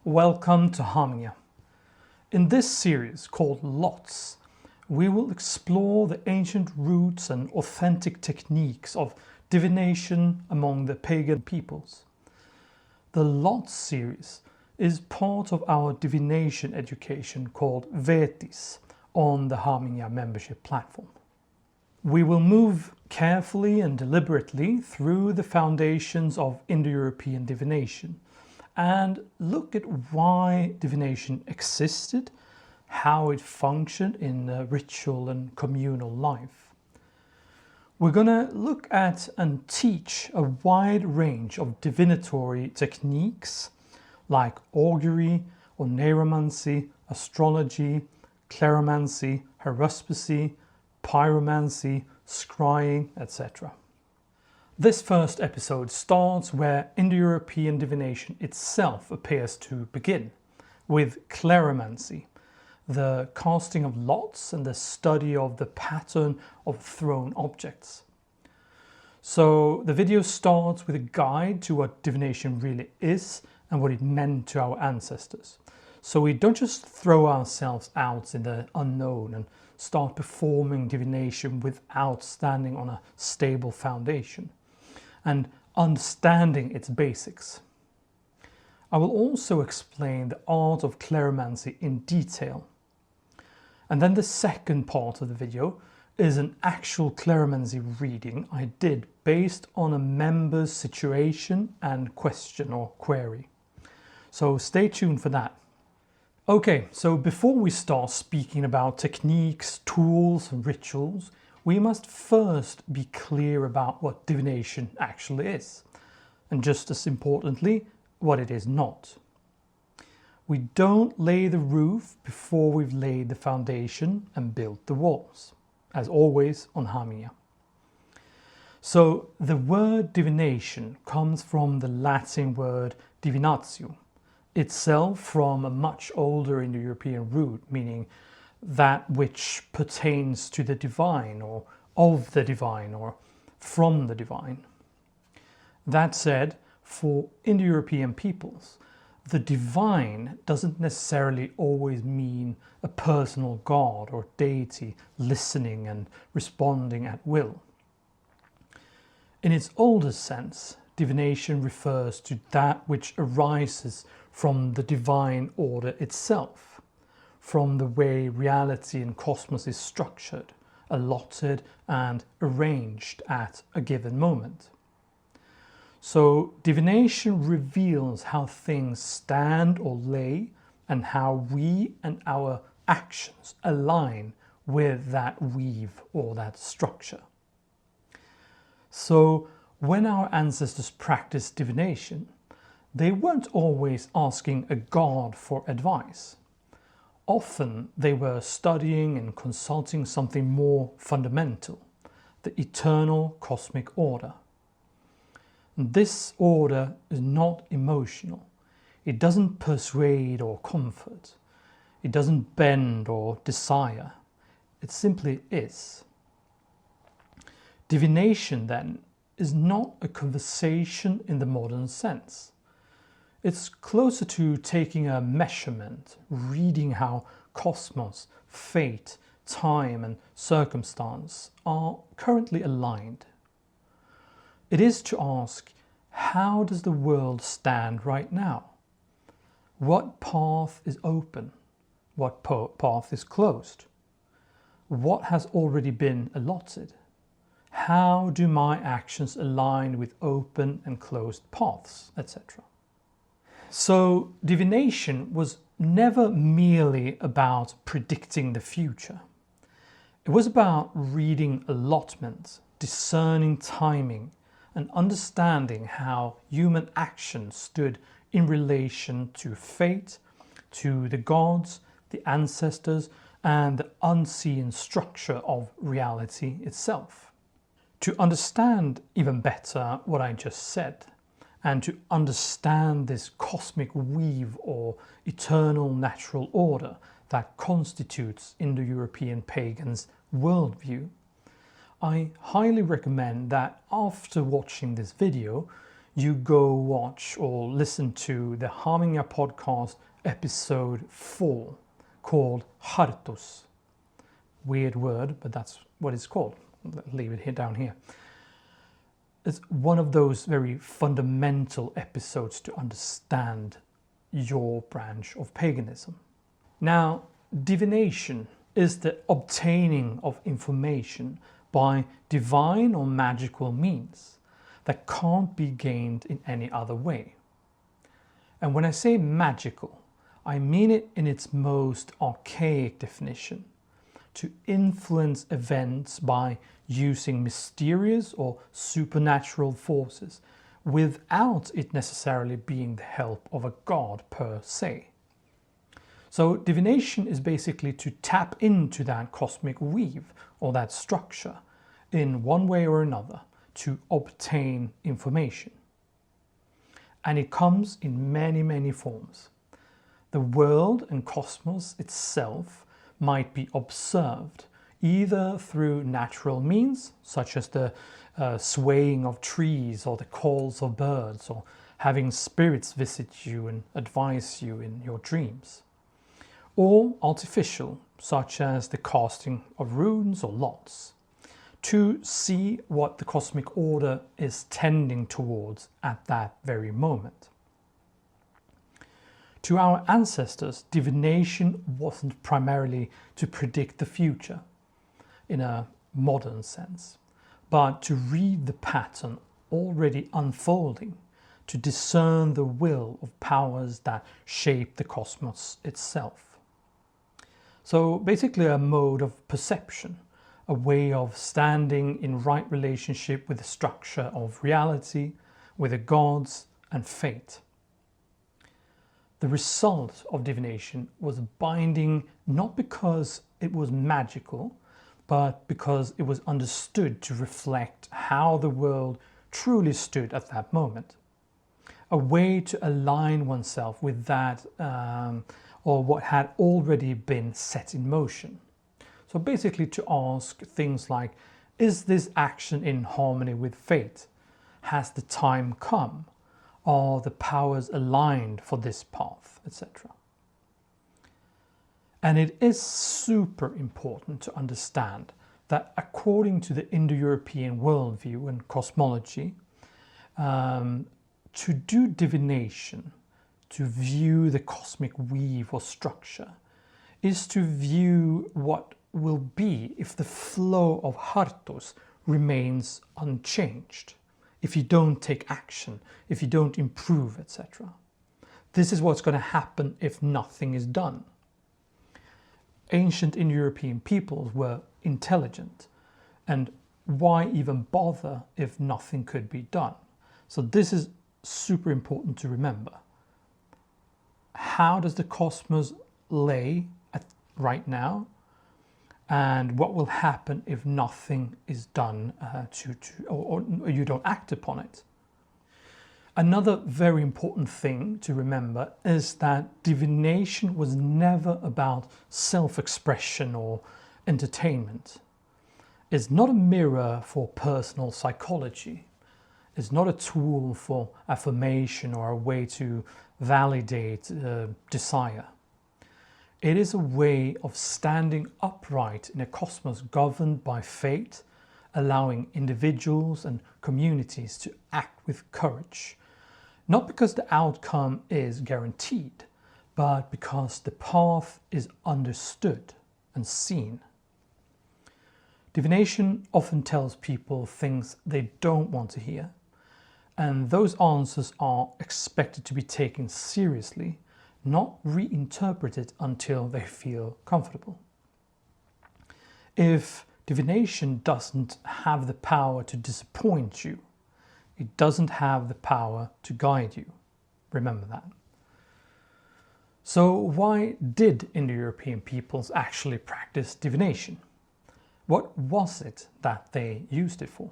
Welcome to Harmonia. In this series called Lots, we will explore the ancient roots and authentic techniques of divination among the pagan peoples. The Lots series is part of our divination education called Vetis on the Harmonia membership platform. We will move carefully and deliberately through the foundations of Indo-European divination and look at why divination existed, how it functioned in ritual and communal life. We're going to look at and teach a wide range of divinatory techniques like augury, necromancy, astrology, CLEROMANCY, haruspicy, pyromancy, scrying, etc. This first episode starts where Indo-European divination itself appears to begin, with CLEROMANCY, the casting of lots and the study of the pattern of thrown objects. So the video starts with a guide to what divination really is and what it meant to our ancestors. So we don't just throw ourselves out in the unknown and start performing divination without standing on a stable foundation and understanding its basics. I will also explain the art of CLEROMANCY in detail. And then the second part of the video is an actual CLEROMANCY reading I did based on a member's situation and question or query. So stay tuned for that. Okay, so before we start speaking about techniques, tools and rituals, we must first be clear about what divination actually is, and just as importantly, what it is not. We don't lay the roof before we've laid the foundation and built the walls, as always on Harmonia. So the word divination comes from the Latin word divinatio, itself from a much older Indo-European root, meaning that which pertains to the divine or of the divine or from the divine. That said, for Indo-European peoples, the divine doesn't necessarily always mean a personal god or deity listening and responding at will. In its oldest sense, divination refers to that which arises from the divine order itself, from the way reality and cosmos is structured, allotted and arranged at a given moment. So divination reveals how things stand or lay and how we and our actions align with that weave or that structure. So when our ancestors practiced divination, they weren't always asking a god for advice. Often they were studying and consulting something more fundamental, the eternal cosmic order. And this order is not emotional. It doesn't persuade or comfort. It doesn't bend or desire. It simply is. Divination, then, is not a conversation in the modern sense. It's closer to taking a measurement, reading how cosmos, fate, time and circumstance are currently aligned. It is to ask, how does the world stand right now? What path is open? What path is closed? What has already been allotted? How do my actions align with open and closed paths, etc.? So divination was never merely about predicting the future. It was about reading allotments, discerning timing, and understanding how human action stood in relation to fate, to the gods, the ancestors, and the unseen structure of reality itself. To understand even better what I just said, and to understand this cosmic weave or eternal natural order that constitutes Indo-European pagans' worldview, I highly recommend that after watching this video, you go watch or listen to the Harmonia podcast episode 4 called Hartos. Weird word, but that's what it's called. I'll leave it here down here. It's one of those very fundamental episodes to understand your branch of paganism. Now, divination is the obtaining of information by divine or magical means that can't be gained in any other way. And when I say magical, I mean it in its most archaic definition, to influence events by using mysterious or supernatural forces without it necessarily being the help of a god per se. So divination is basically to tap into that cosmic weave or that structure in one way or another to obtain information. And it comes in many, many forms. The world and cosmos itself might be observed either through natural means, such as the swaying of trees or the calls of birds, or having spirits visit you and advise you in your dreams, or artificial, such as the casting of runes or lots, to see what the cosmic order is tending towards at that very moment. To our ancestors, divination wasn't primarily to predict the future in a modern sense, but to read the pattern already unfolding, to discern the will of powers that shape the cosmos itself. So basically a mode of perception, a way of standing in right relationship with the structure of reality, with the gods and fate. The result of divination was binding not because it was magical, but because it was understood to reflect how the world truly stood at that moment. A way to align oneself with that or what had already been set in motion. So basically to ask things like, is this action in harmony with fate? Has the time come? Are the powers aligned for this path, etc.? And it is super important to understand that according to the Indo-European worldview and cosmology, to do divination, to view the cosmic weave or structure, is to view what will be if the flow of Hartos remains unchanged, if you don't take action, if you don't improve, etc. This is what's going to happen if nothing is done. Ancient Indo-European peoples were intelligent, and why even bother if nothing could be done? So this is super important to remember. How does the cosmos lay right now? And what will happen if nothing is done or you don't act upon it? Another very important thing to remember is that divination was never about self-expression or entertainment. It's not a mirror for personal psychology. It's not a tool for affirmation or a way to validate desire. It is a way of standing upright in a cosmos governed by fate, allowing individuals and communities to act with courage. Not because the outcome is guaranteed, but because the path is understood and seen. Divination often tells people things they don't want to hear, and those answers are expected to be taken seriously, not reinterpreted until they feel comfortable. If divination doesn't have the power to disappoint you, it doesn't have the power to guide you. Remember that. So why did Indo-European peoples actually practice divination? What was it that they used it for?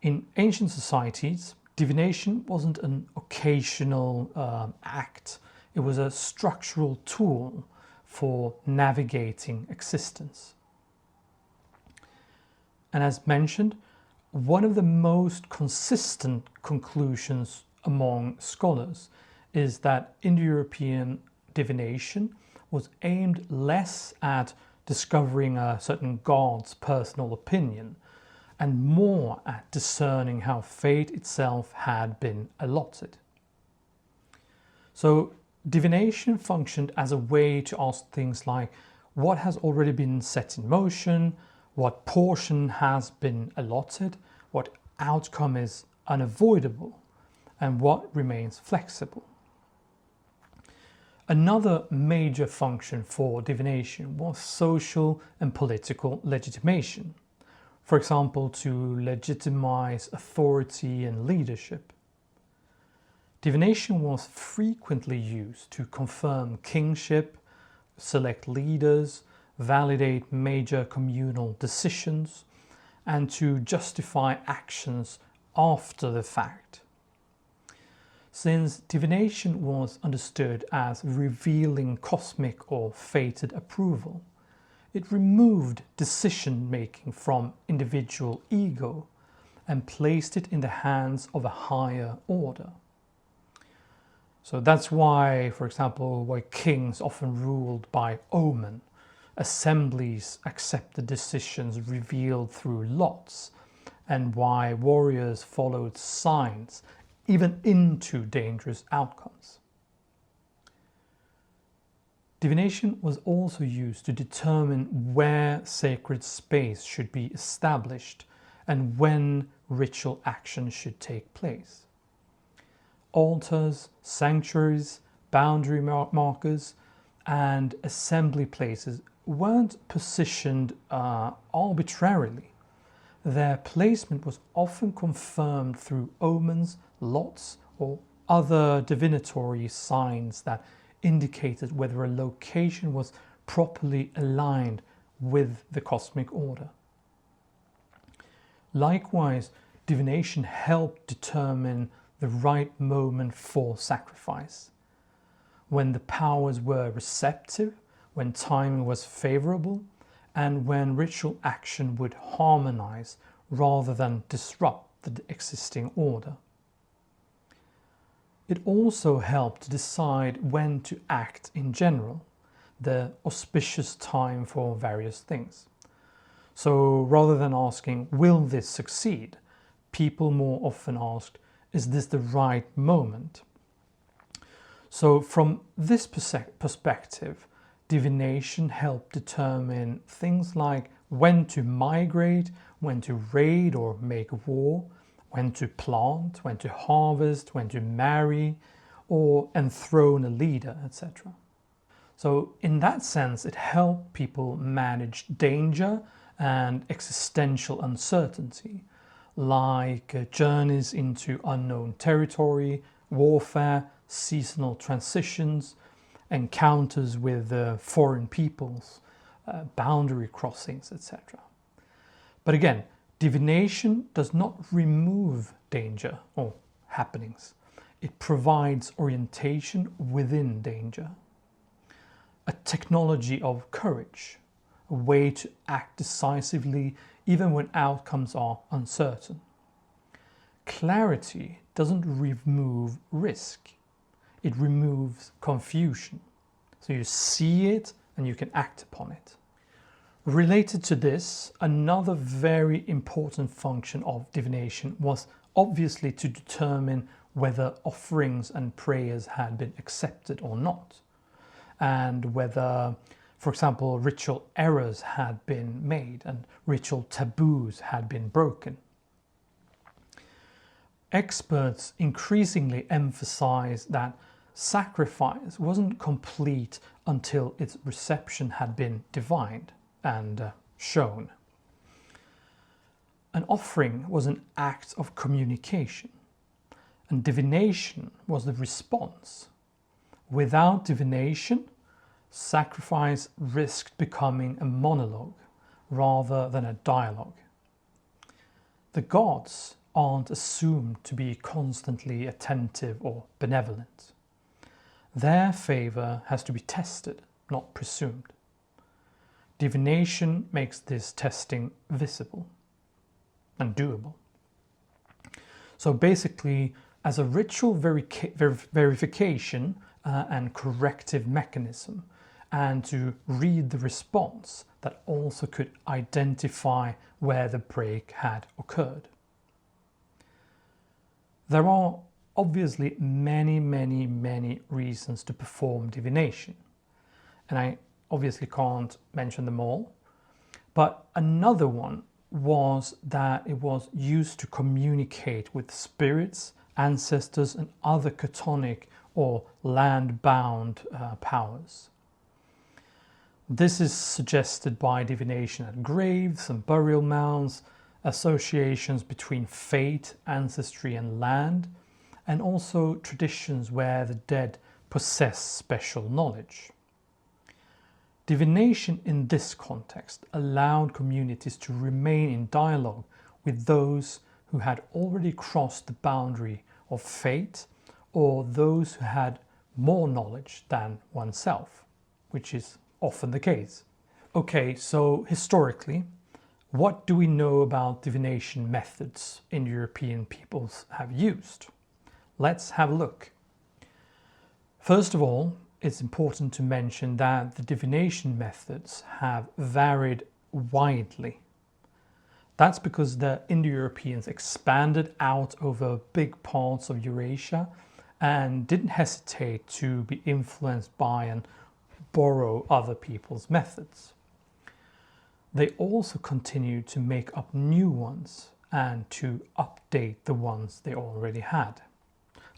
In ancient societies, divination wasn't an occasional act. It was a structural tool for navigating existence. And as mentioned, one of the most consistent conclusions among scholars is that Indo-European divination was aimed less at discovering a certain god's personal opinion and more at discerning how fate itself had been allotted. So divination functioned as a way to ask things like what has already been set in motion, what portion has been allotted, what outcome is unavoidable, and what remains flexible. Another major function for divination was social and political legitimation. For example, to legitimize authority and leadership. Divination was frequently used to confirm kingship, select leaders, validate major communal decisions, and to justify actions after the fact. Since divination was understood as revealing cosmic or fated approval, it removed decision-making from individual ego and placed it in the hands of a higher order. So that's why, for example, why kings often ruled by omen, assemblies accepted decisions revealed through lots, and why warriors followed signs even into dangerous outcomes. Divination was also used to determine where sacred space should be established and when ritual action should take place. Altars, sanctuaries, boundary markers, and assembly places weren't positioned arbitrarily. Their placement was often confirmed through omens, lots, or other divinatory signs that indicated whether a location was properly aligned with the cosmic order. Likewise, divination helped determine the right moment for sacrifice. When the powers were receptive, when timing was favorable, and when ritual action would harmonize rather than disrupt the existing order. It also helped to decide when to act in general, the auspicious time for various things. So rather than asking, will this succeed? People more often asked, is this the right moment? So from this perspective, divination helped determine things like when to migrate, when to raid or make war, when to plant, when to harvest, when to marry, or enthrone a leader, etc. So in that sense, it helped people manage danger and existential uncertainty, like journeys into unknown territory, warfare, seasonal transitions, encounters with foreign peoples, boundary crossings, etc. But again, divination does not remove danger or happenings. It provides orientation within danger. A technology of courage, a way to act decisively even when outcomes are uncertain. Clarity doesn't remove risk. It removes confusion. So you see it and you can act upon it. Related to this, another very important function of divination was obviously to determine whether offerings and prayers had been accepted or not, and whether, for example, ritual errors had been made and ritual taboos had been broken. Experts increasingly emphasize that sacrifice wasn't complete until its reception had been divined and shown. An offering was an act of communication, and divination was the response. Without divination, sacrifice risked becoming a monologue rather than a dialogue. The gods aren't assumed to be constantly attentive or benevolent. Their favor has to be tested, not presumed. Divination makes this testing visible and doable. So basically, as a ritual verification and corrective mechanism, and to read the response that also could identify where the break had occurred. There are obviously many reasons to perform divination, and I obviously can't mention them all, but another one was that it was used to communicate with spirits, ancestors and other chthonic or land-bound powers. This is suggested by divination at graves and burial mounds, associations between fate, ancestry and land, and also traditions where the dead possess special knowledge. Divination in this context allowed communities to remain in dialogue with those who had already crossed the boundary of fate, or those who had more knowledge than oneself, which is often the case. Okay, so historically, what do we know about divination methods Indo-European peoples have used? Let's have a look. First of all, it's important to mention that the divination methods have varied widely. That's because the Indo-Europeans expanded out over big parts of Eurasia and didn't hesitate to be influenced by and borrow other people's methods. They also continued to make up new ones and to update the ones they already had.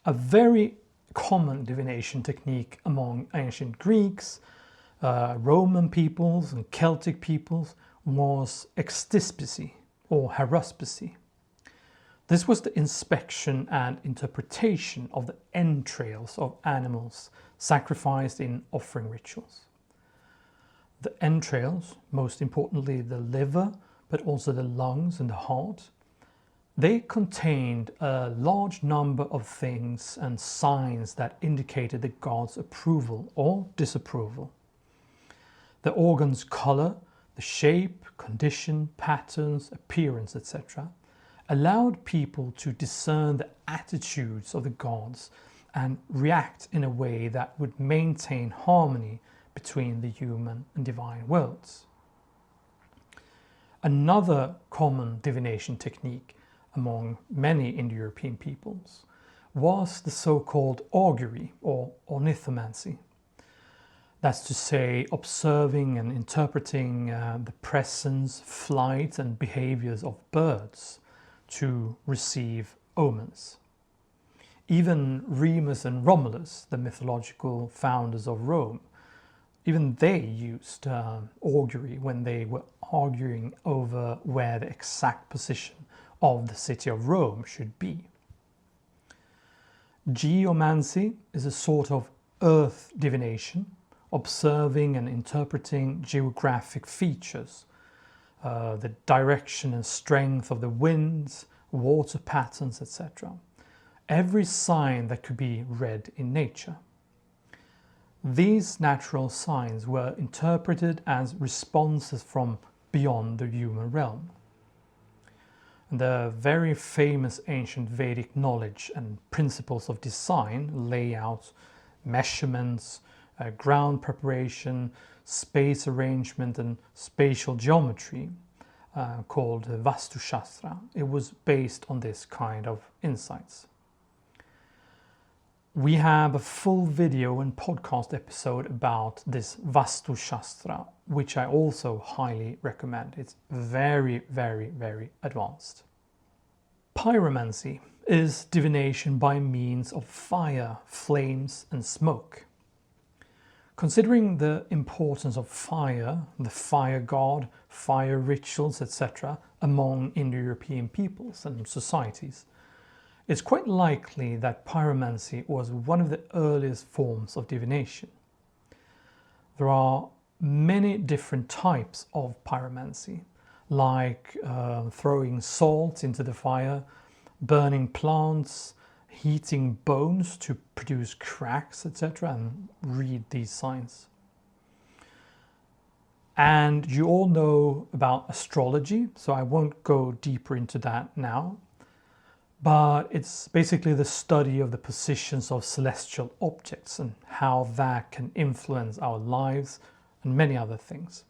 A very common divination technique among ancient Greeks, Roman peoples and Celtic peoples was extispicy or haruspicy. This was the inspection and interpretation of the entrails of animals sacrificed in offering rituals. The entrails, most importantly the liver, but also the lungs and the heart, they contained a large number of things and signs that indicated the god's approval or disapproval. The organ's color, the shape, condition, patterns, appearance, etc., allowed people to discern the attitudes of the gods and react in a way that would maintain harmony between the human and divine worlds. Another common divination technique among many Indo-European peoples was the so-called augury or ornithomancy. That's to say, observing and interpreting the presence, flight and behaviors of birds to receive omens. Even Remus and Romulus, the mythological founders of Rome, even they used augury when they were arguing over where the exact position of the city of Rome should be. Geomancy is a sort of earth divination, observing and interpreting geographic features, the direction and strength of the winds, water patterns, etc. Every sign that could be read in nature. These natural signs were interpreted as responses from beyond the human realm. The very famous ancient Vedic knowledge and principles of design, layout, measurements, ground preparation, space arrangement and spatial geometry, called Vastu Shastra. It was based on this kind of insights. We have a full video and podcast episode about this Vastu Shastra, which I also highly recommend. It's very advanced. Pyromancy is divination by means of fire, flames and smoke. Considering the importance of fire, the fire god, fire rituals, etc. among Indo-European peoples and societies, it's quite likely that pyromancy was one of the earliest forms of divination. There are many different types of pyromancy, like throwing salt into the fire, burning plants, heating bones to produce cracks, etc., and read these signs. And you all know about astrology, so I won't go deeper into that now. but it's basically the study of the positions of celestial objects and how that can influence our lives and many other things.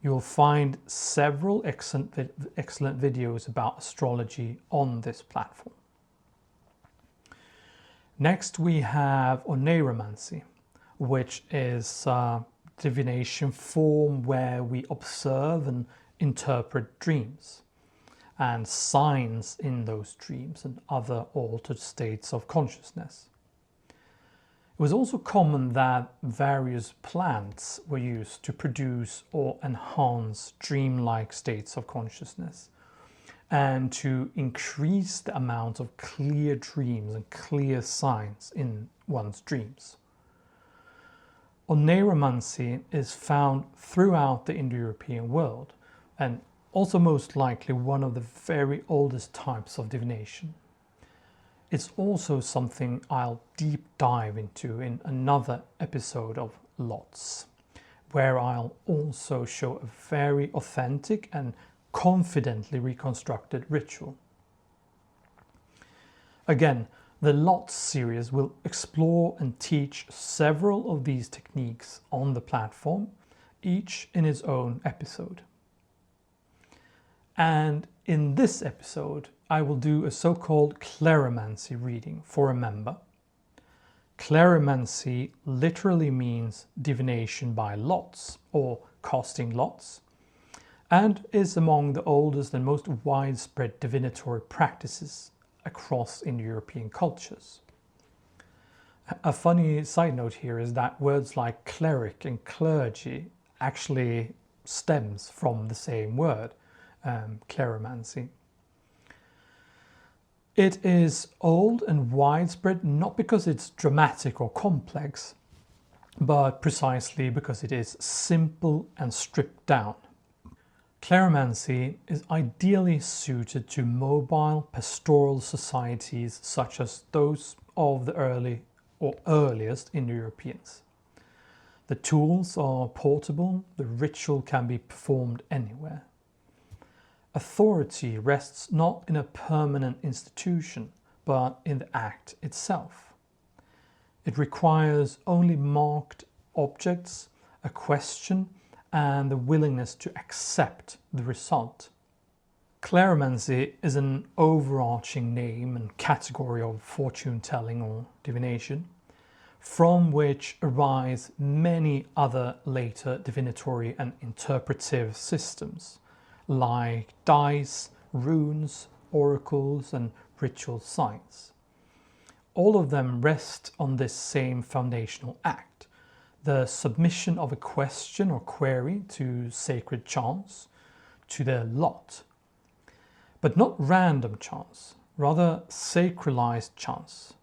You'll find several excellent videos about astrology on this platform. Next we have oneiromancy, which is a divination form where we observe and interpret dreams and signs in those dreams and other altered states of consciousness. It was also common that various plants were used to produce or enhance dreamlike states of consciousness and to increase the amount of clear dreams and clear signs in one's dreams. Oneiromancy is found throughout the Indo-European world and also most likely one of the very oldest types of divination. It's also something I'll deep dive into in another episode of Lots, where I'll also show a very authentic and confidently reconstructed ritual. Again, the Lots series will explore and teach several of these techniques on the platform, each in its own episode. And in this episode, I will do a so-called CLEROMANCY reading for a member. CLEROMANCY literally means divination by lots or casting lots, and is among the oldest and most widespread divinatory practices across Indo-European cultures. A funny side note here is that words like cleric and clergy actually stems from the same word, CLEROMANCY. It is old and widespread not because it's dramatic or complex, but precisely because it is simple and stripped down. CLEROMANCY is ideally suited to mobile pastoral societies such as those of the early or earliest Indo-Europeans. The tools are portable, the ritual can be performed anywhere. Authority rests not in a permanent institution, but in the act itself. It requires only marked objects, a question, and the willingness to accept the result. CLEROMANCY is an overarching name and category of fortune-telling or divination, from which arise many other later divinatory and interpretive systems, like dice, runes, oracles, and ritual signs. All of them rest on this same foundational act, the submission of a question or query to sacred chance, to their lot. But not random chance, rather sacralized chance,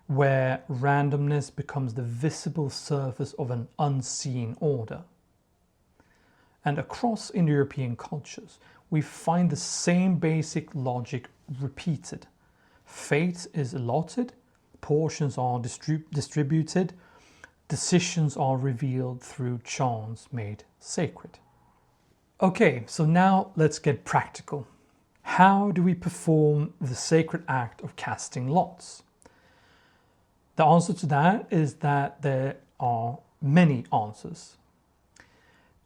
where randomness becomes the visible surface of an unseen order. And across Indo-European cultures, we find the same basic logic repeated. Fate is allotted, portions are distributed, decisions are revealed through chants made sacred. Okay, so now let's get practical. How do we perform the sacred act of casting lots? The answer to that is that there are many answers.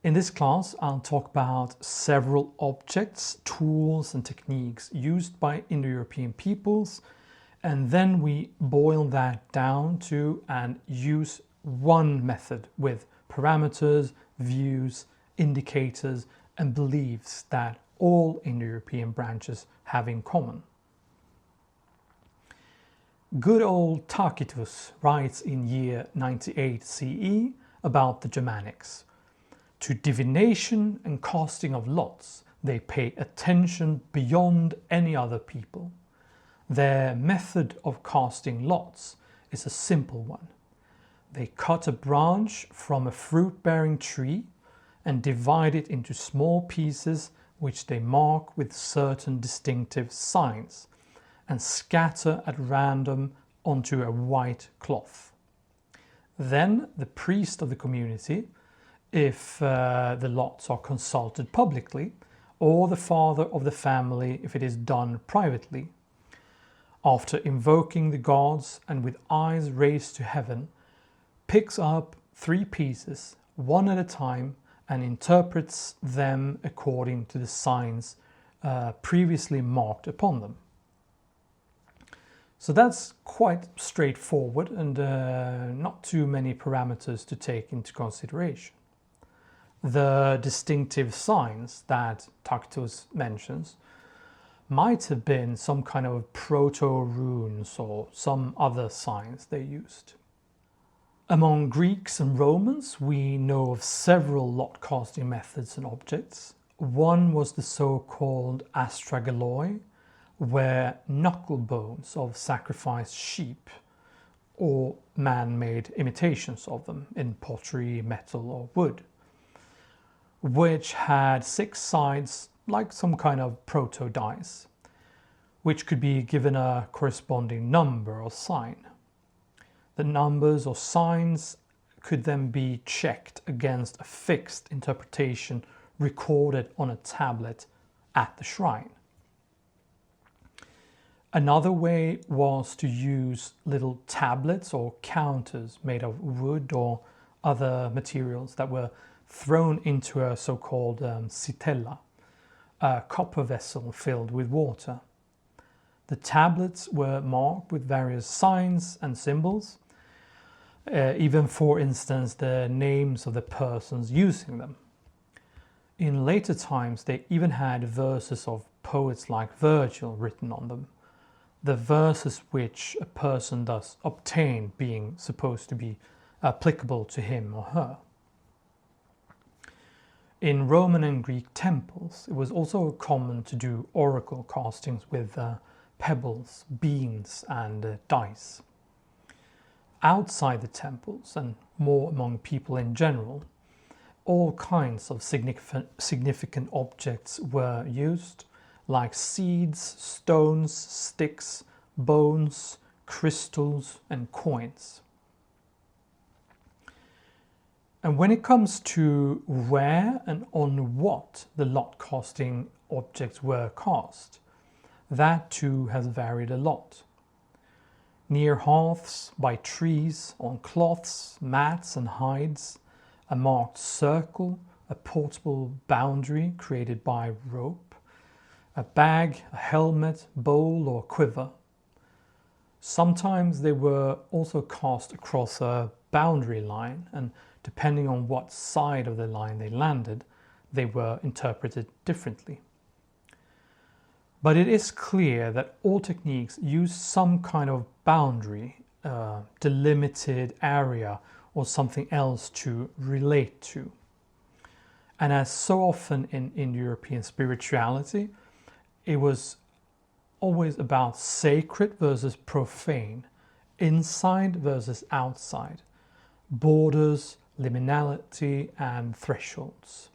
In this class, I'll talk about several objects, tools, and techniques used by Indo-European peoples, and then we boil that down to and use one method with parameters, views, indicators, and beliefs that all Indo-European branches have in common. Good old Tacitus writes in year 98 CE about the Germanics. To divination and casting of lots, they pay attention beyond any other people. Their method of casting lots is a simple one. They cut a branch from a fruit-bearing tree and divide it into small pieces which they mark with certain distinctive signs and scatter at random onto a white cloth. Then the priest of the community, if the lots are consulted publicly, or the father of the family if it is done privately, after invoking the gods and with eyes raised to heaven, picks up 3 pieces, one at a time, and interprets them according to the signs previously marked upon them. So that's quite straightforward and not too many parameters to take into consideration. The distinctive signs that Tacitus mentions might have been some kind of proto-runes or some other signs they used. Among Greeks and Romans, we know of several lot casting methods and objects. One was the so-called astragaloi, where knuckle bones of sacrificed sheep or man-made imitations of them in pottery, metal or wood, which had 6 sides like some kind of proto-dice, which could be given a corresponding number or sign. The numbers or signs could then be checked against a fixed interpretation recorded on a tablet at the shrine. Another way was to use little tablets or counters made of wood or other materials that were thrown into a so-called citella, a copper vessel filled with water. The tablets were marked with various signs and symbols, even for instance the names of the persons using them. In later times they even had verses of poets like Virgil written on them, the verses which a person thus obtained being supposed to be applicable to him or her. In Roman and Greek temples, it was also common to do oracle castings with pebbles, beans and dice. Outside the temples, and more among people in general, all kinds of significant objects were used, like seeds, stones, sticks, bones, crystals and coins. And when it comes to where and on what the lot casting objects were cast, that too has varied a lot. Near hearths, by trees, on cloths, mats and hides, a marked circle, a portable boundary created by rope, a bag, a helmet, bowl or quiver. Sometimes they were also cast across a boundary line, and depending on what side of the line they landed, they were interpreted differently. But it is clear that all techniques use some kind of boundary, delimited area or something else to relate to. And as so often in Indo-European spirituality, it was always about sacred versus profane, inside versus outside, borders, liminality and thresholds.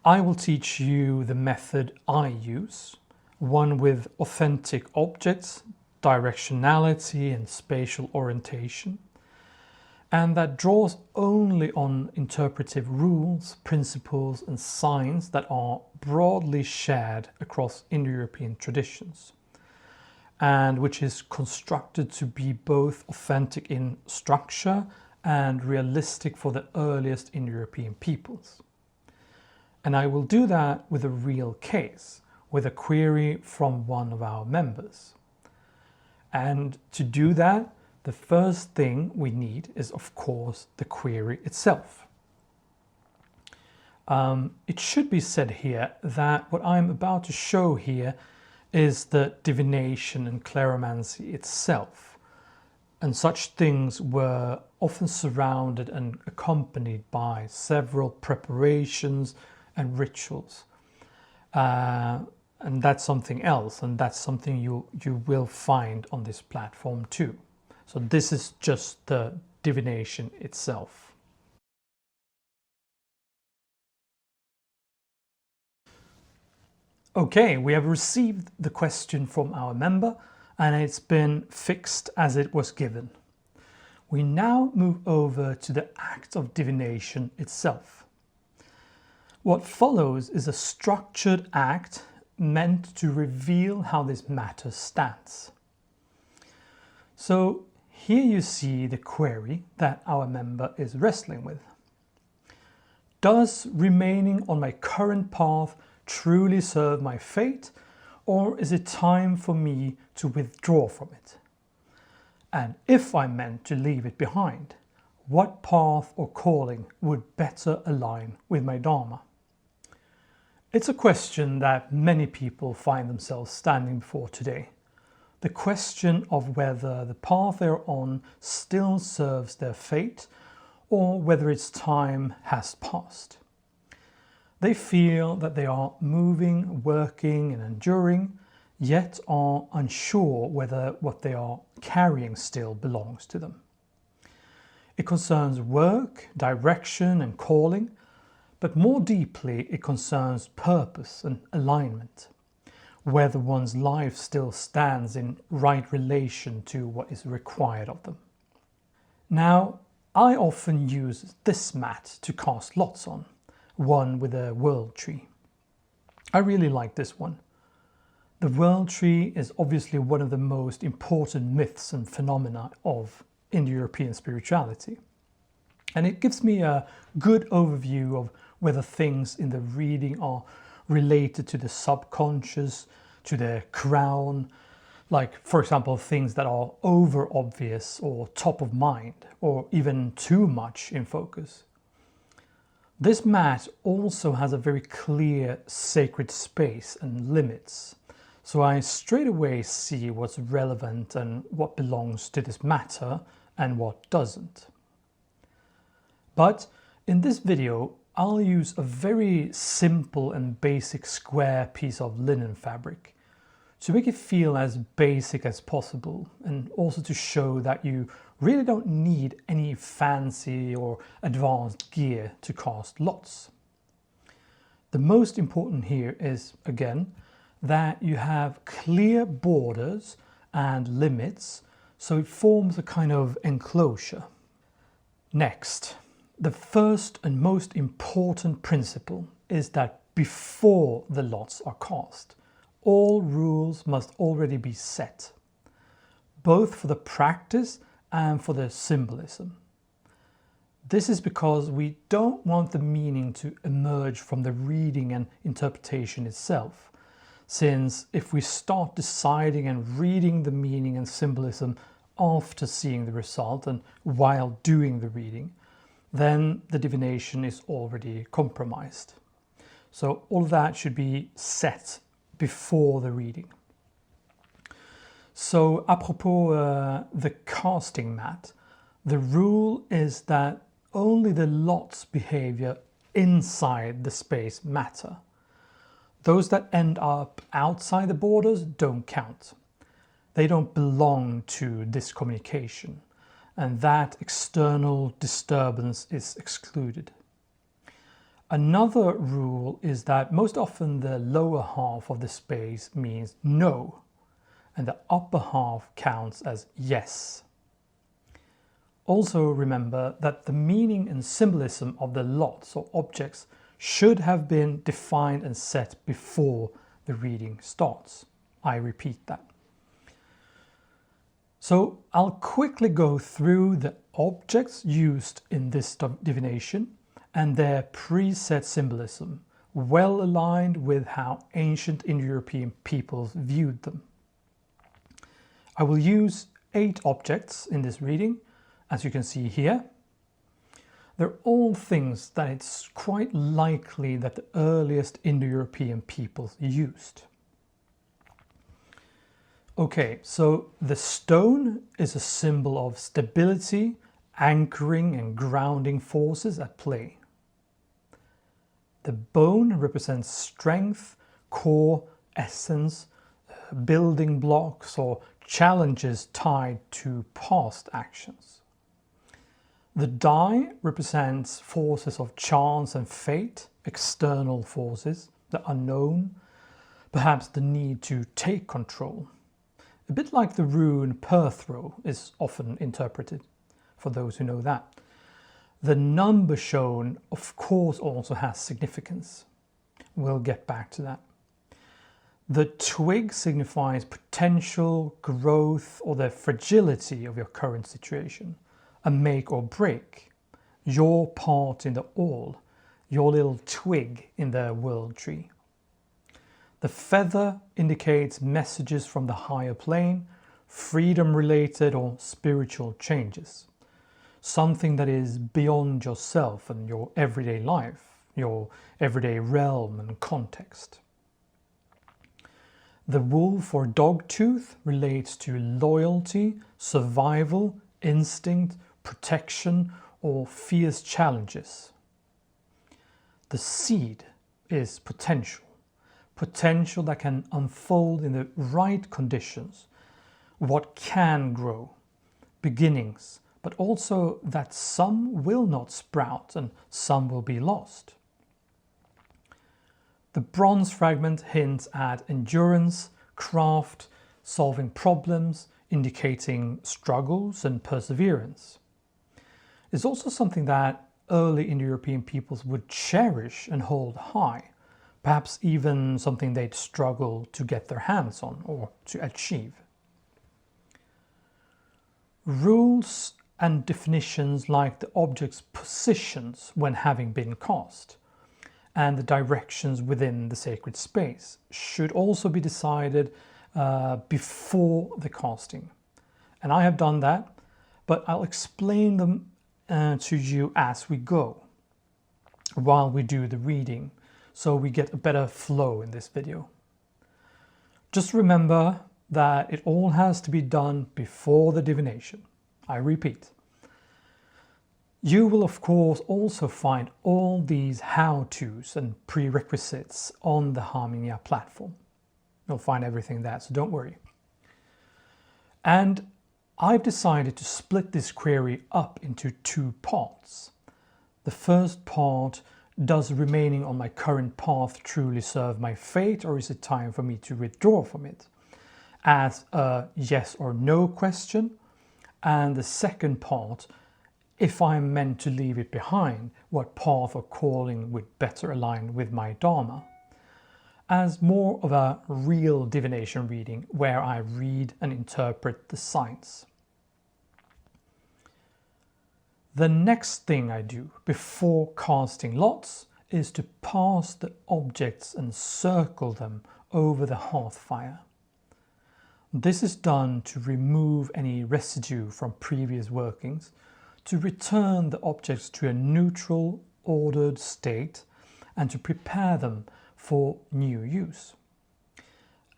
I will teach you the method I use, one with authentic objects, directionality and spatial orientation, and that draws only on interpretive rules, principles and signs that are broadly shared across Indo-European traditions, and which is constructed to be both authentic in structure and realistic for the earliest Indo-European peoples. And I will do that with a real case, with a query from one of our members. And to do that, the first thing we need is, of course, the query itself. It should be said here that what I'm about to show here is the divination and CLEROMANCY itself. And such things were often surrounded and accompanied by several preparations and rituals. And that's something else, and that's something you will find on this platform too. So this is just the divination itself. Okay, we have received the question from our member and it's been fixed as it was given. We now move over to the act of divination itself. What follows is a structured act meant to reveal how this matter stands. So here you see the query that our member is wrestling with. Does remaining on my current path truly serve my fate, or is it time for me to withdraw from it? And if I'm meant to leave it behind, what path or calling would better align with my dharma? It's a question that many people find themselves standing before today. The question of whether the path they're on still serves their fate, or whether its time has passed. They feel that they are moving, working and enduring, yet are unsure whether what they are carrying still belongs to them. It concerns work, direction and calling, but more deeply it concerns purpose and alignment, whether one's life still stands in right relation to what is required of them. Now, I often use this mat to cast lots on, one with a world tree. I really like this one. The world tree is obviously one of the most important myths and phenomena of Indo-European spirituality. And it gives me a good overview of whether things in the reading are related to the subconscious, to the crown, like for example things that are over obvious or top of mind, or even too much in focus. This mat also has a very clear sacred space and limits, so I straight away see what's relevant and what belongs to this matter and what doesn't. But in this video I'll use a very simple and basic square piece of linen fabric to make it feel as basic as possible, and also to show that you really don't need any fancy or advanced gear to cast lots. The most important here is, again, that you have clear borders and limits, so it forms a kind of enclosure. Next, the first and most important principle is that before the lots are cast, all rules must already be set, both for the practice and for the symbolism. This is because we don't want the meaning to emerge from the reading and interpretation itself, since if we start deciding and reading the meaning and symbolism after seeing the result and while doing the reading, then the divination is already compromised. So all of that should be set before the reading. So apropos the casting mat, the rule is that only the lots behavior inside the space matter. Those that end up outside the borders don't count. They don't belong to this communication, and that external disturbance is excluded. Another rule is that most often the lower half of the space means no, and the upper half counts as yes. Also remember that the meaning and symbolism of the lots or objects should have been defined and set before the reading starts. I repeat that. So I'll quickly go through the objects used in this divination and their preset symbolism, well aligned with how ancient Indo-European peoples viewed them. I will use 8 objects in this reading, as you can see here. They're all things that it's quite likely that the earliest Indo-European peoples used. Okay, so the stone is a symbol of stability, anchoring and grounding forces at play. The bone represents strength, core, essence, building blocks or challenges tied to past actions. The die represents forces of chance and fate, external forces, the unknown, perhaps the need to take control. A bit like the rune Perthrow is often interpreted, for those who know that. The number shown, of course, also has significance. We'll get back to that. The twig signifies potential, growth, or the fragility of your current situation, a make or break, your part in the all, your little twig in the world tree. The feather indicates messages from the higher plane, freedom-related or spiritual changes, something that is beyond yourself and your everyday life, your everyday realm and context. The wolf or dog tooth relates to loyalty, survival, instinct, protection, or fierce challenges. The seed is potential that can unfold in the right conditions, what can grow, beginnings, but also that some will not sprout and some will be lost. The bronze fragment hints at endurance, craft, solving problems, indicating struggles and perseverance. It's also something that early Indo-European peoples would cherish and hold high, perhaps even something they'd struggle to get their hands on or to achieve. Rules and definitions like the object's positions when having been cast and the directions within the sacred space should also be decided before the casting. And I have done that, but I'll explain them to you as we go, while we do the reading, so we get a better flow in this video. Just remember that it all has to be done before the divination. I repeat. You will of course also find all these how-tos and prerequisites on the Harmonia platform. You'll find everything there, so don't worry. And I've decided to split this query up into two parts. The first part: does remaining on my current path truly serve my fate, or is it time for me to withdraw from it? As a yes or no question. And the second part: if I'm meant to leave it behind, what path or calling would better align with my dharma? As more of a real divination reading where I read and interpret the signs. The next thing I do before casting lots is to pass the objects and circle them over the hearth fire. This is done to remove any residue from previous workings, to return the objects to a neutral, ordered state, and to prepare them for new use.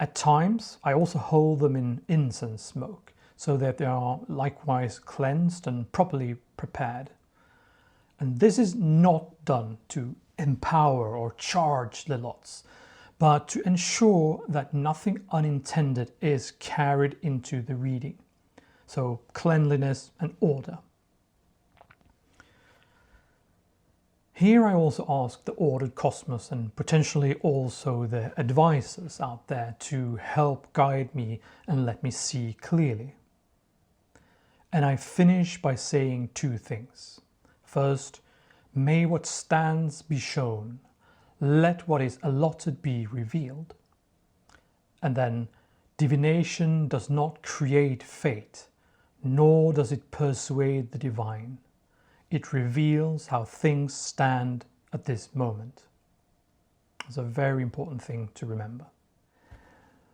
At times, I also hold them in incense smoke, so that they are likewise cleansed and properly prepared. And this is not done to empower or charge the lots, but to ensure that nothing unintended is carried into the reading. So cleanliness and order. Here I also ask the ordered cosmos and potentially also the advisors out there to help guide me and let me see clearly. And I finish by saying two things. First, may what stands be shown. Let what is allotted be revealed. And then, divination does not create fate, nor does it persuade the divine. It reveals how things stand at this moment. It's a very important thing to remember.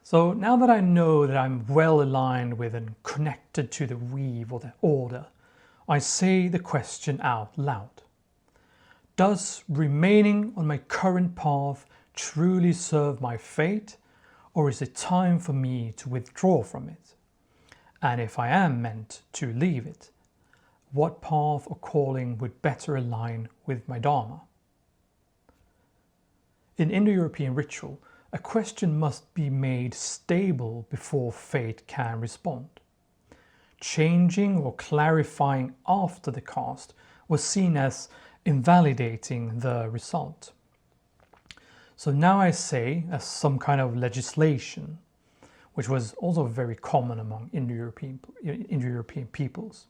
So now that I know that I'm well aligned with and connected to the weave or the order, I say the question out loud. Does remaining on my current path truly serve my fate, or is it time for me to withdraw from it? And if I am meant to leave it, what path or calling would better align with my dharma? In Indo-European ritual, a question must be made stable before fate can respond. Changing or clarifying after the cast was seen as invalidating the result. So now I say, as some kind of legislation, which was also very common among Indo-European peoples,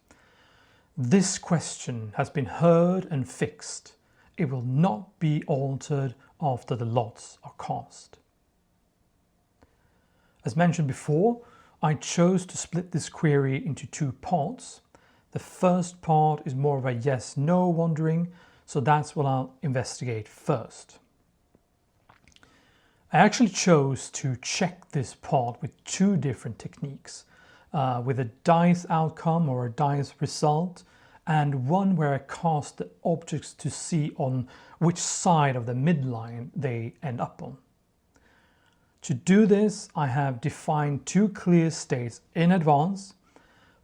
this question has been heard and fixed. It will not be altered after the lots are cast. As mentioned before, I chose to split this query into two parts. The first part is more of a yes-no wondering, so that's what I'll investigate first. I actually chose to check this part with two different techniques, with a dice outcome or a dice result, and one where I cast the objects to see on which side of the midline they end up on. To do this, I have defined two clear states in advance.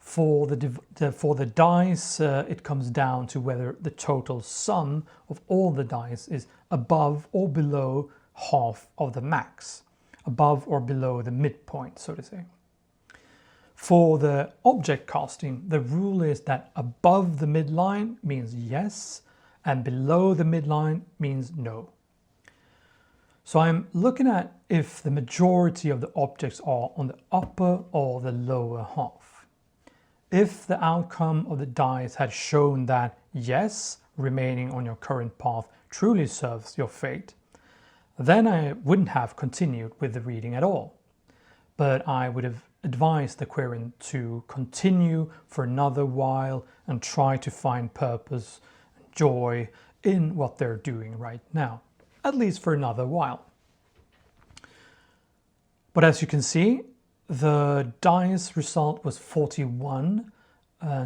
For the dice, it comes down to whether the total sum of all the dice is above or below half of the max, above or below the midpoint, so to say. For the object casting, the rule is that above the midline means yes, and below the midline means no. So I'm looking at if the majority of the objects are on the upper or the lower half. If the outcome of the dice had shown that yes, remaining on your current path truly serves your fate, then I wouldn't have continued with the reading at all. But I would have advised the querent to continue for another while and try to find purpose and joy in what they're doing right now, at least for another while. But as you can see, the dice result was 41,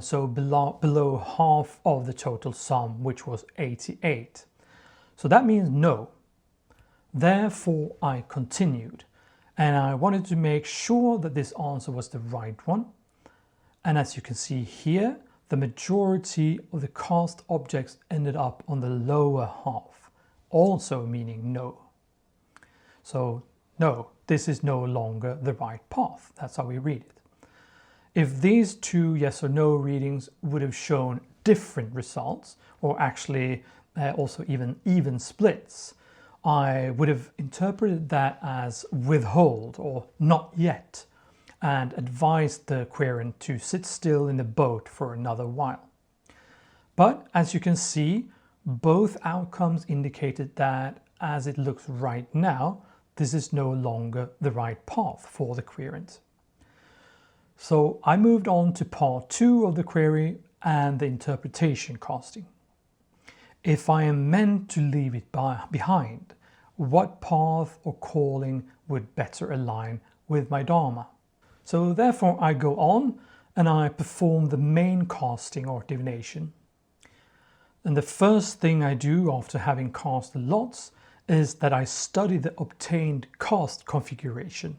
so below half of the total sum, which was 88. So that means no. Therefore, I continued, and I wanted to make sure that this answer was the right one. And as you can see here, the majority of the cast objects ended up on the lower half, also meaning no. So no, this is no longer the right path. That's how we read it. If these two yes or no readings would have shown different results, or actually also even splits, I would have interpreted that as withhold or not yet, and advised the querent to sit still in the boat for another while. But as you can see, both outcomes indicated that, as it looks right now, this is no longer the right path for the querent. So I moved on to part 2 of the query and the interpretation casting. If I am meant to leave it behind, what path or calling would better align with my dharma? So therefore I go on and I perform the main casting or divination. And the first thing I do after having cast the lots is that I study the obtained cast configuration.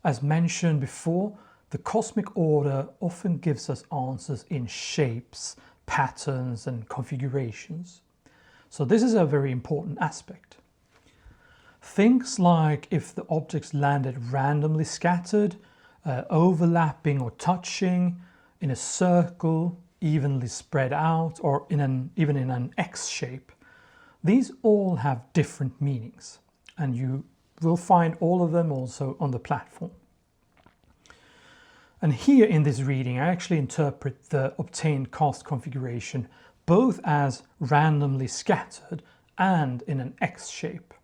As mentioned before, the cosmic order often gives us answers in shapes, patterns and configurations. So this is a very important aspect. Things like if the objects landed randomly scattered, overlapping or touching, in a circle, evenly spread out, or even in an X shape. These all have different meanings, and you will find all of them also on the platform. And here in this reading, I actually interpret the obtained cast configuration both as randomly scattered and in an X shape.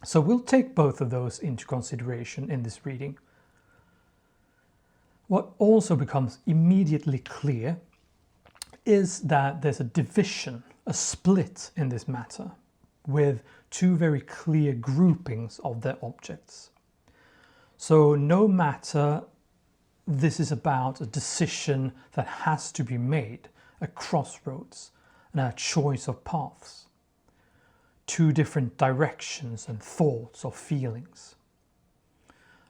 So we'll take both of those into consideration in this reading. What also becomes immediately clear is that there's a division, a split in this matter, with two very clear groupings of the objects. So no matter this is about a decision that has to be made, a crossroads and a choice of paths, two different directions and thoughts or feelings.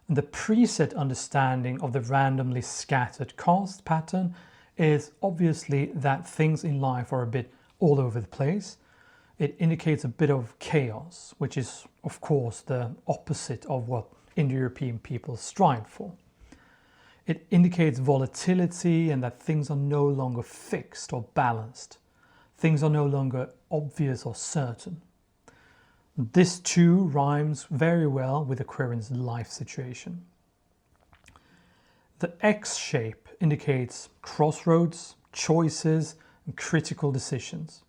And the preset understanding of the randomly scattered cast pattern is obviously that things in life are a bit all over the place. It indicates a bit of chaos, which is of course the opposite of what Indo-European people strive for. It indicates volatility and that things are no longer fixed or balanced. Things are no longer obvious or certain. This too rhymes very well with the querent's life situation. The X shape indicates crossroads, choices, and critical decisions.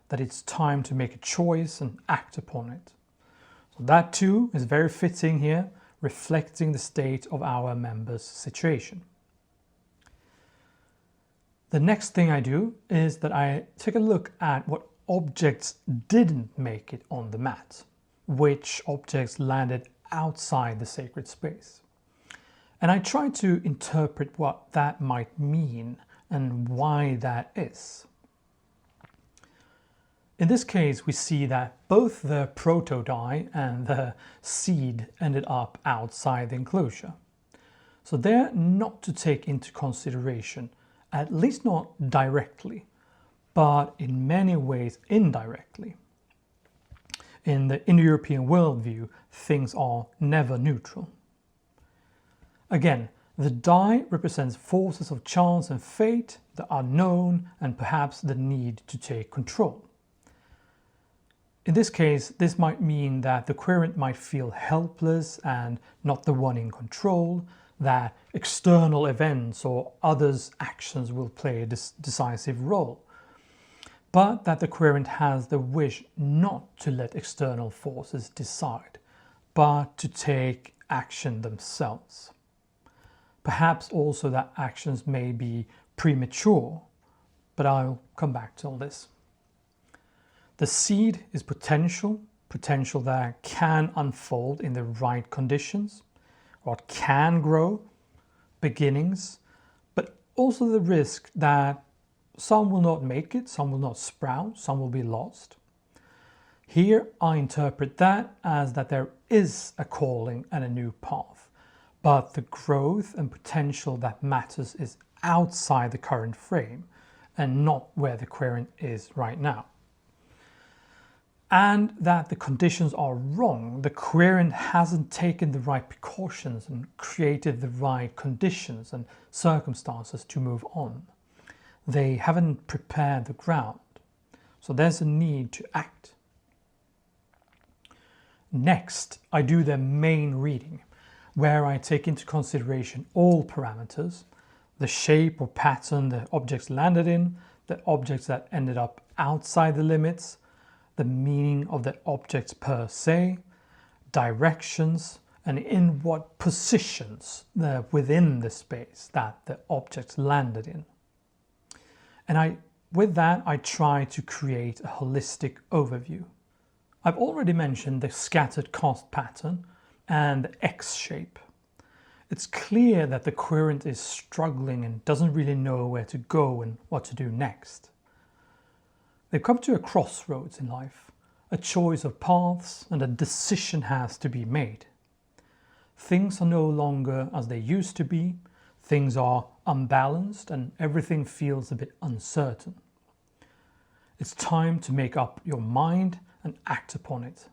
That it's time to make a choice and act upon it. So that too is very fitting here, reflecting the state of our members' situation. The next thing I do is that I take a look at what objects didn't make it on the mat, which objects landed outside the sacred space. And I try to interpret what that might mean and why that is. In this case, we see that both the proto-die and the seed ended up outside the enclosure. So they're not to take into consideration, at least not directly, but in many ways indirectly. In the Indo-European worldview, things are never neutral. Again, the die represents forces of chance and fate, the unknown, and perhaps the need to take control. In this case, this might mean that the querent might feel helpless and not the one in control, that external events or others' actions will play a decisive role, but that the querent has the wish not to let external forces decide, but to take action themselves. Perhaps also that actions may be premature, but I'll come back to all this. The seed is potential that can unfold in the right conditions, or it can grow, beginnings, but also the risk that some will not make it, some will not sprout, some will be lost. Here I interpret that as that there is a calling and a new path, but the growth and potential that matters is outside the current frame and not where the querent is right now. And that the conditions are wrong. The querent hasn't taken the right precautions and created the right conditions and circumstances to move on. They haven't prepared the ground. So there's a need to act. Next, I do the main reading, where I take into consideration all parameters, the shape or pattern the objects landed in, the objects that ended up outside the limits, the meaning of the objects per se, directions, and in what positions within the space that the objects landed in. And with that, I try to create a holistic overview. I've already mentioned the scattered cast pattern and the X shape. It's clear that the querent is struggling and doesn't really know where to go and what to do next. They've come to a crossroads in life, a choice of paths, and a decision has to be made. Things are no longer as they used to be, things are unbalanced, and everything feels a bit uncertain. It's time to make up your mind and act upon it,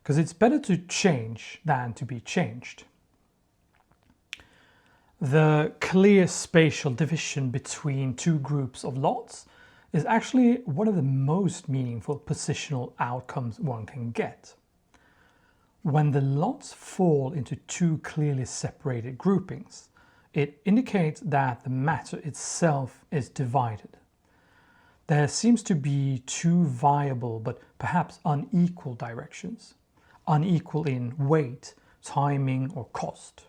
because it's better to change than to be changed. The clear spatial division between two groups of lots is actually one of the most meaningful positional outcomes one can get. When the lots fall into two clearly separated groupings, it indicates that the matter itself is divided. There seems to be two viable but perhaps unequal directions, unequal in weight, timing, or cost.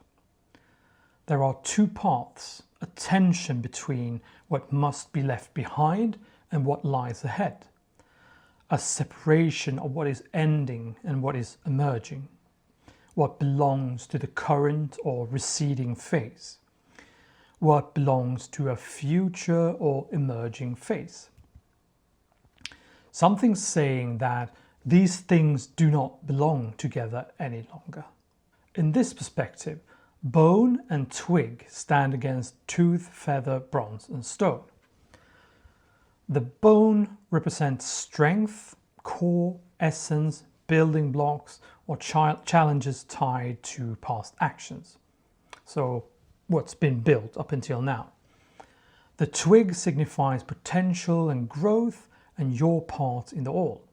There are two paths, a tension between what must be left behind and what lies ahead, a separation of what is ending and what is emerging, what belongs to the current or receding phase, what belongs to a future or emerging phase. Something saying that these things do not belong together any longer. In this perspective, bone and twig stand against tooth, feather, bronze, and stone. The bone represents strength, core, essence, building blocks, or challenges tied to past actions. So what's been built up until now. The twig signifies potential and growth and your part in the all,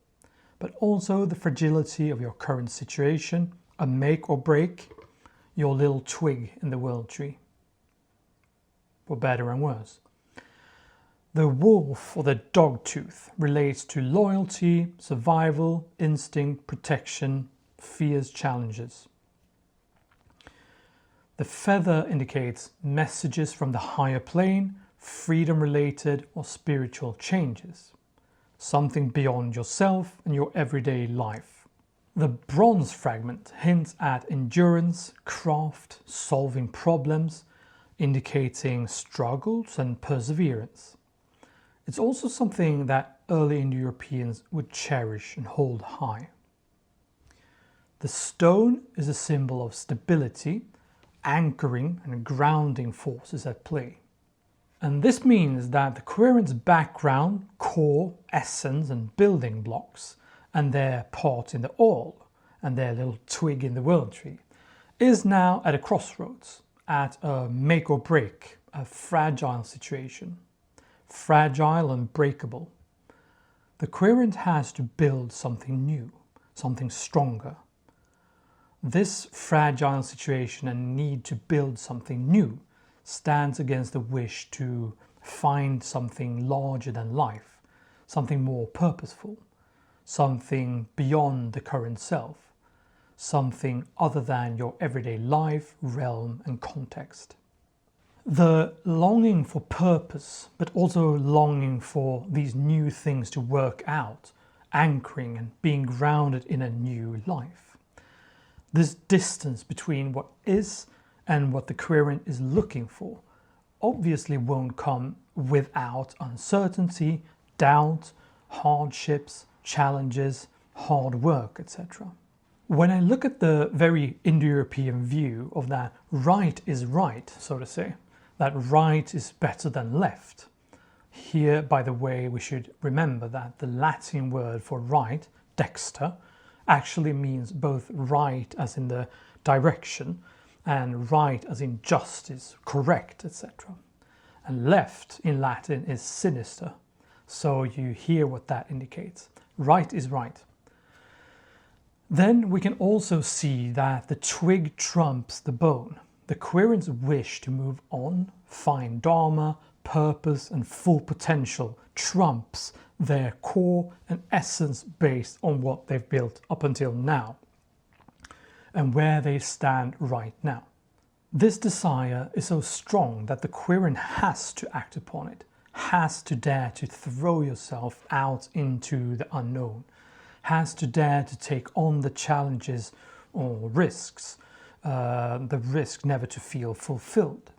but also the fragility of your current situation, a make or break, your little twig in the world tree, for better and worse. The wolf or the dog tooth relates to loyalty, survival, instinct, protection, fears, challenges. The feather indicates messages from the higher plane, freedom-related or spiritual changes, something beyond yourself and your everyday life. The bronze fragment hints at endurance, craft, solving problems, indicating struggles and perseverance. It's also something that early Indo-Europeans would cherish and hold high. The stone is a symbol of stability, anchoring and grounding forces at play. And this means that the querent's background, core, essence and building blocks, and their part in the all, and their little twig in the world tree, is now at a crossroads, at a make or break, a fragile situation. Fragile and breakable. The querent has to build something new, something stronger. This fragile situation and need to build something new stands against the wish to find something larger than life, something more purposeful, something beyond the current self, something other than your everyday life, realm and context. The longing for purpose, but also longing for these new things to work out, anchoring and being grounded in a new life. This distance between what is and what the querent is looking for obviously won't come without uncertainty, doubt, hardships, challenges, hard work, etc. When I look at the very Indo-European view of that right is right, so to say, that right is better than left. Here, by the way, we should remember that the Latin word for right, dexter, actually means both right as in the direction and right as in justice, correct, etc. And left in Latin is sinister, so you hear what that indicates. Right is right. Then we can also see that the twig trumps the bone. The querent's wish to move on, find dharma, purpose and full potential trumps their core and essence based on what they've built up until now and where they stand right now. This desire is so strong that the querent has to act upon it, has to dare to throw yourself out into the unknown, has to dare to take on the challenges or risks, the risk never to feel fulfilled.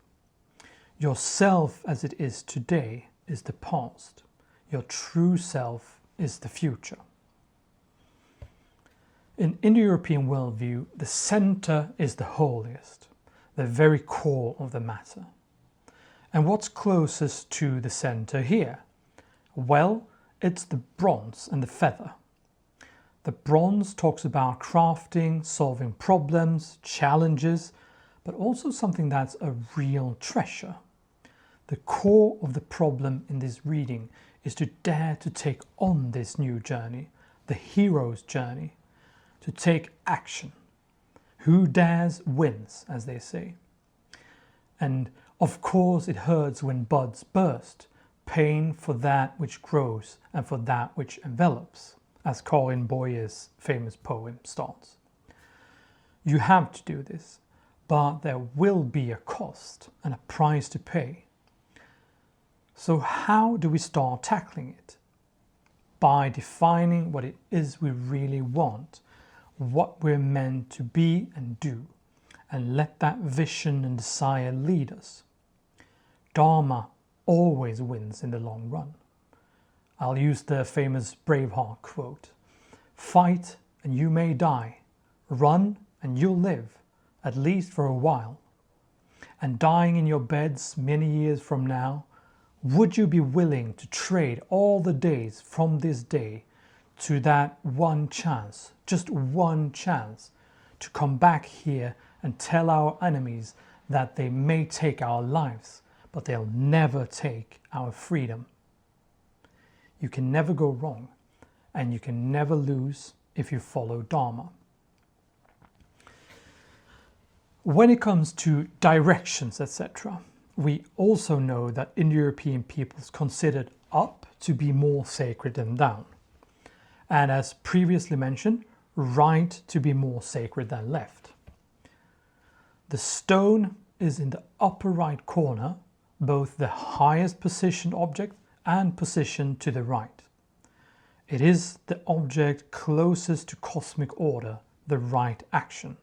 Yourself as it is today is the past. Your true self is the future. In Indo-European worldview, the center is the holiest, the very core of the matter. And what's closest to the center here? Well, it's the bronze and the feather. The bronze talks about crafting, solving problems, challenges, but also something that's a real treasure. The core of the problem in this reading is to dare to take on this new journey, the hero's journey, to take action. Who dares wins, as they say. And of course it hurts when buds burst, pain for that which grows and for that which envelops, as Colin Boyer's famous poem starts. You have to do this, but there will be a cost and a price to pay. So how do we start tackling it? By defining what it is we really want, what we're meant to be and do, and let that vision and desire lead us. Dharma always wins in the long run. I'll use the famous Braveheart quote, "Fight and you may die, run and you'll live, at least for a while. And dying in your beds many years from now, would you be willing to trade all the days from this day to that one chance, just one chance, to come back here and tell our enemies that they may take our lives, but they'll never take our freedom?" You can never go wrong, and you can never lose if you follow Dharma. When it comes to directions, etc., we also know that Indo-European peoples considered up to be more sacred than down, and as previously mentioned, right to be more sacred than left. The stone is in the upper right corner, both the highest positioned object and position to the right. It is the object closest to cosmic order, the right action.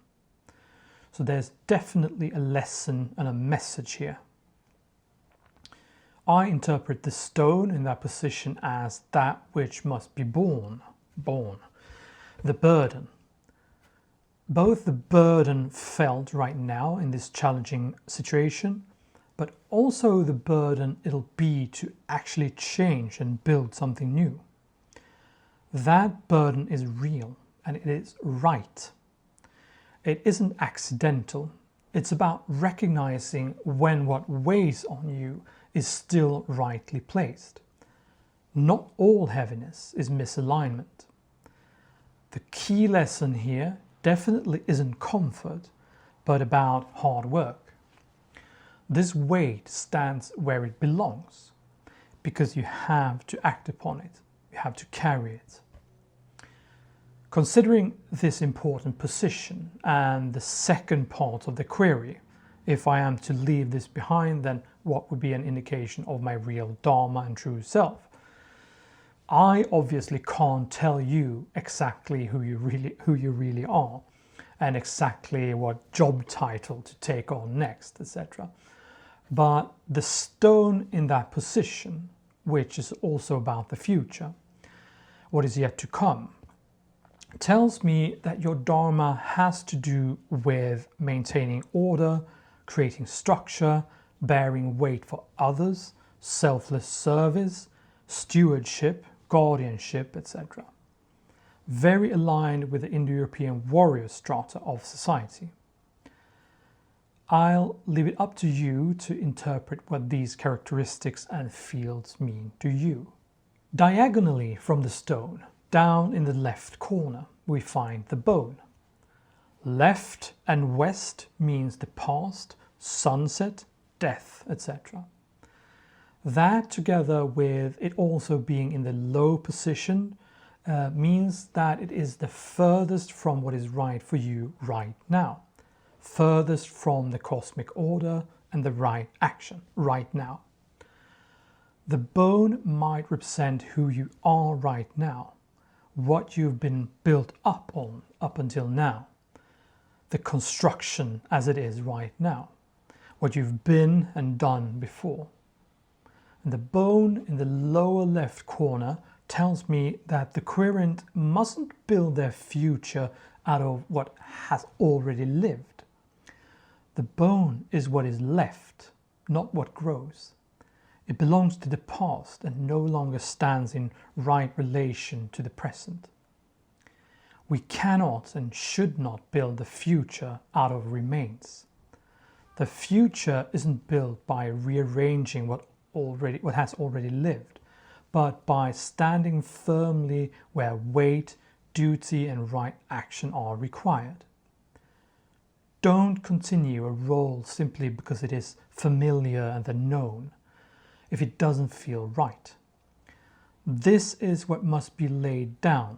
So there's definitely a lesson and a message here. I interpret the stone in that position as that which must be borne, the burden. Both the burden felt right now in this challenging situation, but also the burden it'll be to actually change and build something new. That burden is real and it is right. It isn't accidental. It's about recognizing when what weighs on you is still rightly placed. Not all heaviness is misalignment. The key lesson here definitely isn't comfort, but about hard work. This weight stands where it belongs because you have to act upon it. You have to carry it. Considering this important position and the second part of the query, if I am to leave this behind, then what would be an indication of my real dharma and true self? I obviously can't tell you exactly who you really are and exactly what job title to take on next, etc. But the stone in that position, which is also about the future, what is yet to come, tells me that your dharma has to do with maintaining order, creating structure, bearing weight for others, selfless service, stewardship, guardianship, etc. Very aligned with the Indo-European warrior strata of society. I'll leave it up to you to interpret what these characteristics and fields mean to you. Diagonally from the stone, down in the left corner, we find the bone. Left and west means the past, sunset, death, etc. That, together with it also being in the low position, means that it is the furthest from what is right for you right now, furthest from the cosmic order and the right action right now. The bone might represent who you are right now, what you've been built up on up until now, the construction as it is right now, what you've been and done before. And the bone in the lower left corner tells me that the querent mustn't build their future out of what has already lived. The bone is what is left, not what grows. It belongs to the past and no longer stands in right relation to the present. We cannot and should not build the future out of remains. The future isn't built by rearranging what has already lived, but by standing firmly where weight, duty and right action are required. Don't continue a role simply because it is familiar and the known, if it doesn't feel right. This is what must be laid down.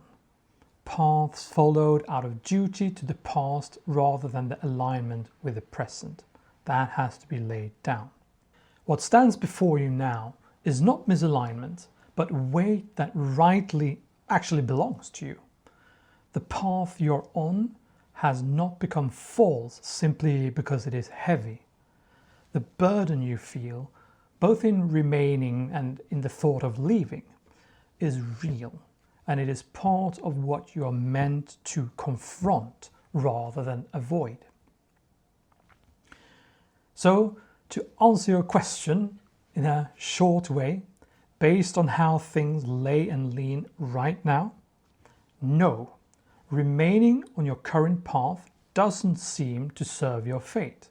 Paths followed out of duty to the past rather than the alignment with the present. That has to be laid down. What stands before you now is not misalignment, but weight that rightly actually belongs to you. The path you're on has not become false simply because it is heavy. The burden you feel, both in remaining and in the thought of leaving, is real, and it is part of what you are meant to confront rather than avoid. So, to answer your question in a short way, based on how things lay and lean right now, no, remaining on your current path doesn't seem to serve your fate.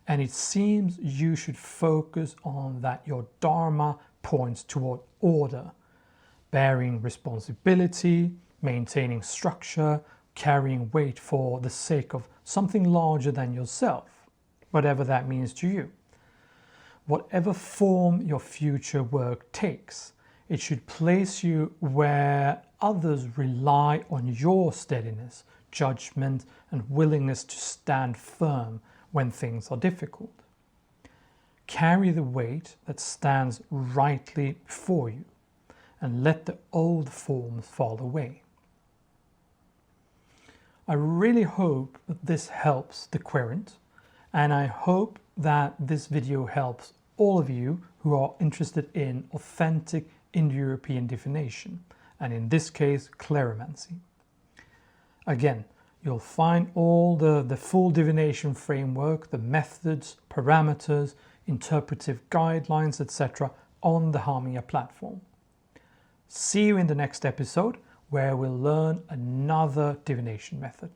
And it seems you should focus on that your dharma points toward order, bearing responsibility, maintaining structure, carrying weight for the sake of something larger than yourself, whatever that means to you. Whatever form your future work takes, it should place you where others rely on your steadiness, judgment, and willingness to stand firm when things are difficult. Carry the weight that stands rightly before you and let the old forms fall away. I really hope that this helps the querent, and I hope that this video helps all of you who are interested in authentic Indo-European divination, and in this case CLEROMANCY. Again, you'll find all the full divination framework, the methods, parameters, interpretive guidelines, etc. on the Harmia platform. See you in the next episode, where we'll learn another divination method.